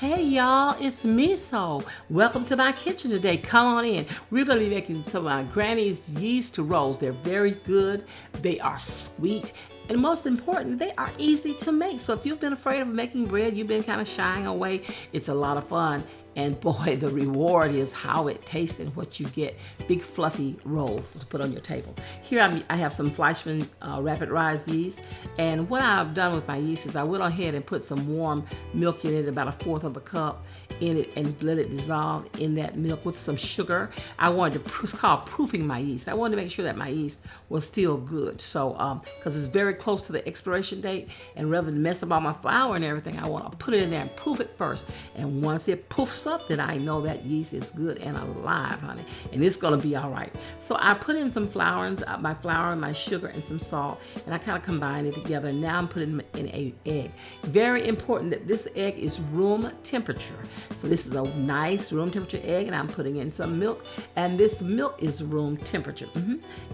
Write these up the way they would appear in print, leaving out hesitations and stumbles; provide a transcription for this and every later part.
Hey y'all, it's Meso. Welcome to my kitchen today. Come on in. We're going to be making some of my granny's yeast rolls. They're very good. They are sweet. And most important, they are easy to make. So if you've been afraid of making bread, you've been kind of shying away, it's a lot of fun. And boy, the reward is how it tastes and what you get. Big fluffy rolls to put on your table. Here I have some Fleischmann rapid rise yeast. And what I've done with my yeast is I went ahead and put some warm milk in it, about 1/4 of a cup in it, and let it dissolve in that milk with some sugar. I wanted to, it's called proofing my yeast. I wanted to make sure that my yeast was still good. So, because it's very close to the expiration date, and rather than mess up all my flour and everything, I want to put it in there and proof it first. And once it poofs up, then I know that yeast is good and alive, honey. And it's going to be all right. So I put in some flour, my flour and my sugar and some salt, and I kind of combine it together. Now I'm putting in an egg. Very important that this egg is room temperature. So this is a nice room temperature egg, and I'm putting in some milk, and this milk is room temperature.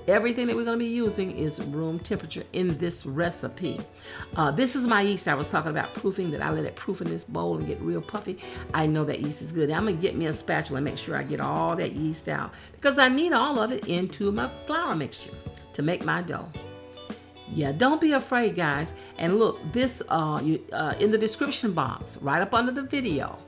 Everything that we're going to be using is room temperature in this recipe. This is my yeast I was talking about proofing, that I let it proof in this bowl and get real puffy. I know that yeast is good. Now I'm going to get me a spatula and make sure I get all that yeast out, because I need all of it into my flour mixture to make my dough. Yeah, don't be afraid, guys. And look, this in the description box, right up under the video,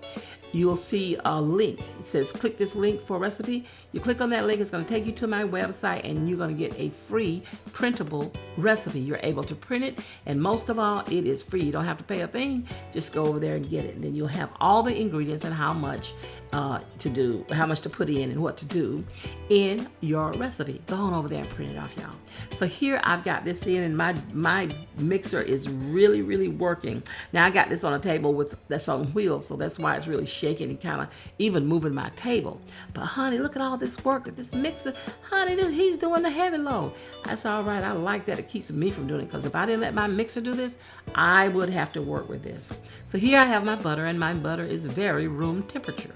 you'll see a link. It says click this link for a recipe. You click on that link, it's going to take you to my website, and you're going to get a free printable recipe. You're able to print it, and most of all, it is free. You don't have to pay a thing. Just go over there and get it, and then you'll have all the ingredients and how much to do, how much to put in and what to do in your recipe. Go on over there and print it off, y'all. So here I've got this in, and my mixer is really working. Now I got this on a table that's on wheels, so that's why it's really shaking and kind of even moving my table. But honey, look at all this work that this mixer, honey, he's doing the heavy load. That's all right. I like that. It keeps me from doing it, because if I didn't let my mixer do this, I would have to work with this. So here I have my butter, and my butter is very room temperature.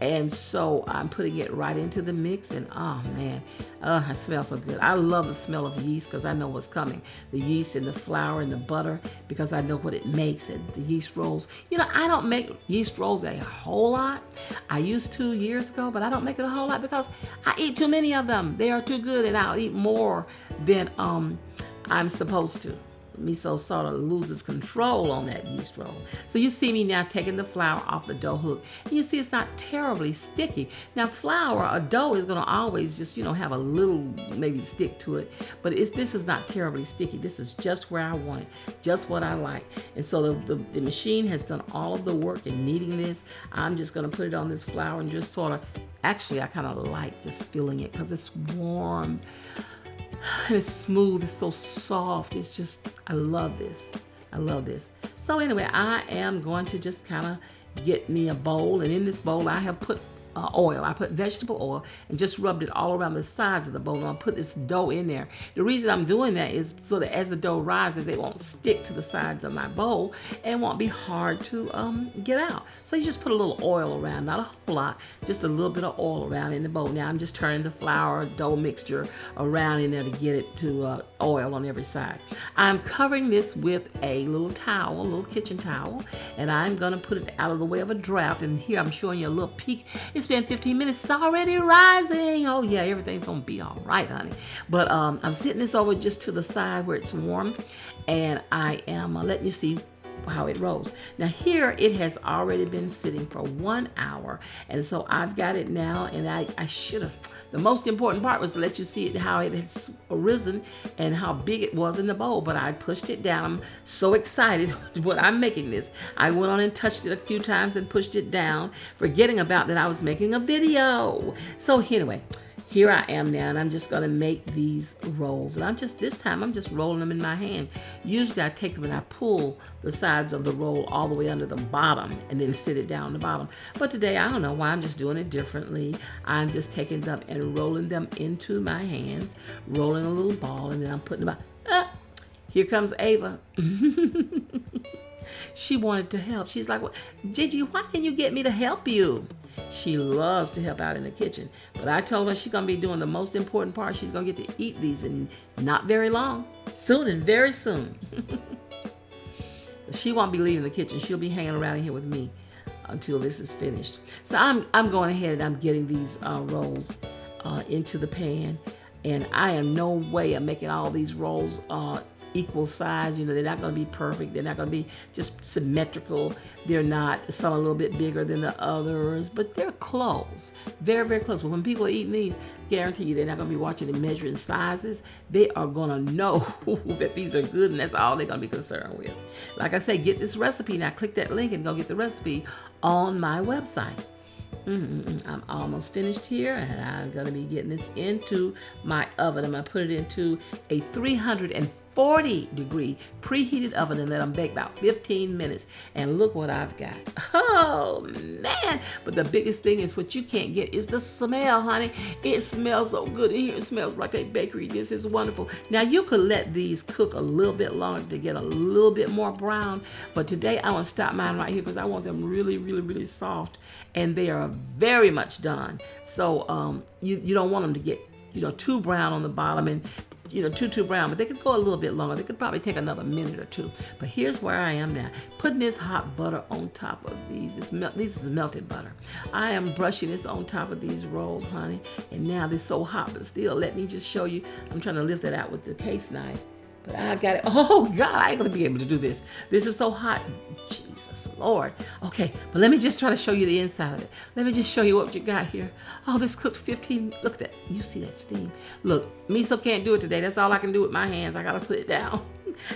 And so I'm putting it right into the mix, and oh man, it smells so good. I love the smell of yeast, because I know what's coming. The yeast and the flour and the butter, because I know what it makes. And the yeast rolls, you know, I don't make yeast rolls a whole lot. I used to years ago, but I don't make it a whole lot because I eat too many of them. They are too good, and I'll eat more than I'm supposed to. Meso sort of loses control on that yeast roll. So you see me now taking the flour off the dough hook, and you see it's not terribly sticky. Now flour, a dough is going to always just, have a little maybe stick to it, but this is not terribly sticky. This is just where I want it, just what I like. And so the machine has done all of the work in kneading this. I'm just going to put it on this flour and just sort of, actually I kind of like just feeling it because it's warm. And it's smooth, it's so soft. It's just, I love this. I love this. So anyway, I am going to just kind of get me a bowl, and in this bowl I have put oil. I put vegetable oil and just rubbed it all around the sides of the bowl. And I'll put this dough in there. The reason I'm doing that is so that as the dough rises, it won't stick to the sides of my bowl and won't be hard to get out. So you just put a little oil around, not a whole lot, just a little bit of oil around in the bowl. Now I'm just turning the flour dough mixture around in there to get it to oil on every side. I'm covering this with a little towel, a little kitchen towel, and I'm going to put it out of the way of a draft. And here I'm showing you a little peek. It's been 15 minutes. It's already rising. Oh yeah, everything's gonna be all right, honey. But I'm sitting this over just to the side where it's warm, and I am letting you see how it rolls. Now here it has already been sitting for 1 hour, and so I've got it now, and I should have. The most important part was to let you see it, how it has arisen and how big it was in the bowl, but I pushed it down. I'm so excited when I'm making this. I went on and touched it a few times and pushed it down, forgetting about that I was making a video. So anyway, here I am now, and I'm just going to make these rolls. And this time I'm just rolling them in my hand. Usually I take them and I pull the sides of the roll all the way under the bottom and then sit it down the bottom. But today, I don't know why, I'm just doing it differently. I'm just taking them and rolling them into my hands, rolling a little ball, and then I'm putting them out. Here comes Ava. She wanted to help. She's like, well, Gigi, why didn't you get me to help you? She loves to help out in the kitchen. But I told her she's going to be doing the most important part. She's going to get to eat these in not very long. Soon and very soon. She won't be leaving the kitchen. She'll be hanging around in here with me. until this is finished. So I'm going ahead and I'm getting these rolls into the pan, and I am no way of making all these rolls equal size. You know, they're not going to be perfect. They're not going to be just symmetrical. They're not, some a little bit bigger than the others, but they're close. Very, very close. But when people are eating these, guarantee you they're not going to be watching and measuring sizes. They are going to know that these are good, and that's all they're going to be concerned with. Like I say, get this recipe. Now click that link and go get the recipe on my website. I'm almost finished here, and I'm going to be getting this into my oven. I'm going to put it into a 340-degree preheated oven and let them bake about 15 minutes. And look what I've got. Oh, man. But the biggest thing is what you can't get is the smell, honey. It smells so good in here. It smells like a bakery. This is wonderful. Now, you could let these cook a little bit longer to get a little bit more brown. But today, I want to stop mine right here because I want them really, really, really soft. And they are very much done. So you don't want them to get, too brown on the bottom and, too brown, but they could go a little bit longer. They could probably take another minute or two. But here's where I am now. Putting this hot butter on top of these. This is melted butter. I am brushing this on top of these rolls, honey. And now they're so hot, but still, let me just show you. I'm trying to lift it out with the case knife. But I got it. Oh, God, I ain't going to be able to do this. This is so hot. Jesus, Lord. Okay, but let me just try to show you the inside of it. Let me just show you what you got here. Oh, this cooked 15. Look at that. You see that steam. Look, Meso can't do it today. That's all I can do with my hands. I got to put it down.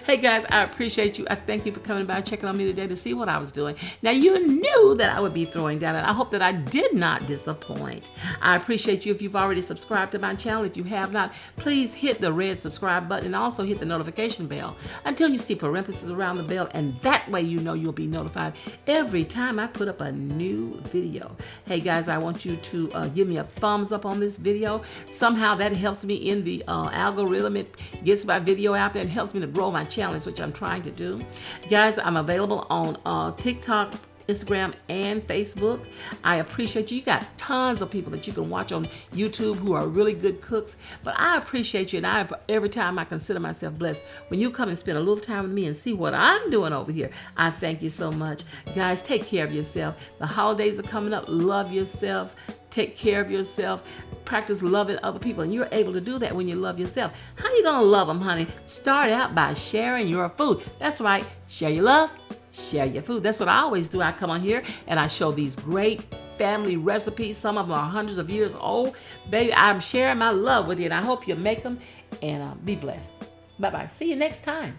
Hey, guys, I appreciate you. I thank you for coming by and checking on me today to see what I was doing. Now, you knew that I would be throwing down, and I hope that I did not disappoint. I appreciate you if you've already subscribed to my channel. If you have not, please hit the red subscribe button and also hit the notification bell until you see parentheses around the bell, and that way you know you'll be notified every time I put up a new video. Hey, guys, I want you to give me a thumbs up on this video. Somehow that helps me in the algorithm. It gets my video out there and helps me to grow my challenge, which I'm trying to do. Guys, I'm available on TikTok, Instagram, and Facebook. I appreciate you. You got tons of people that you can watch on YouTube who are really good cooks, but I appreciate you, and every time I consider myself blessed when you come and spend a little time with me and see what I'm doing over here. I thank you so much. Guys, take care of yourself. The holidays are coming up. Love yourself. Take care of yourself. Practice loving other people, and you're able to do that when you love yourself. How you gonna love them, honey? Start out by sharing your food. That's right. Share your love. Share your food. That's what I always do. I come on here and I show these great family recipes. Some of them are hundreds of years old. Baby, I'm sharing my love with you, and I hope you make them, and be blessed. Bye-bye. See you next time.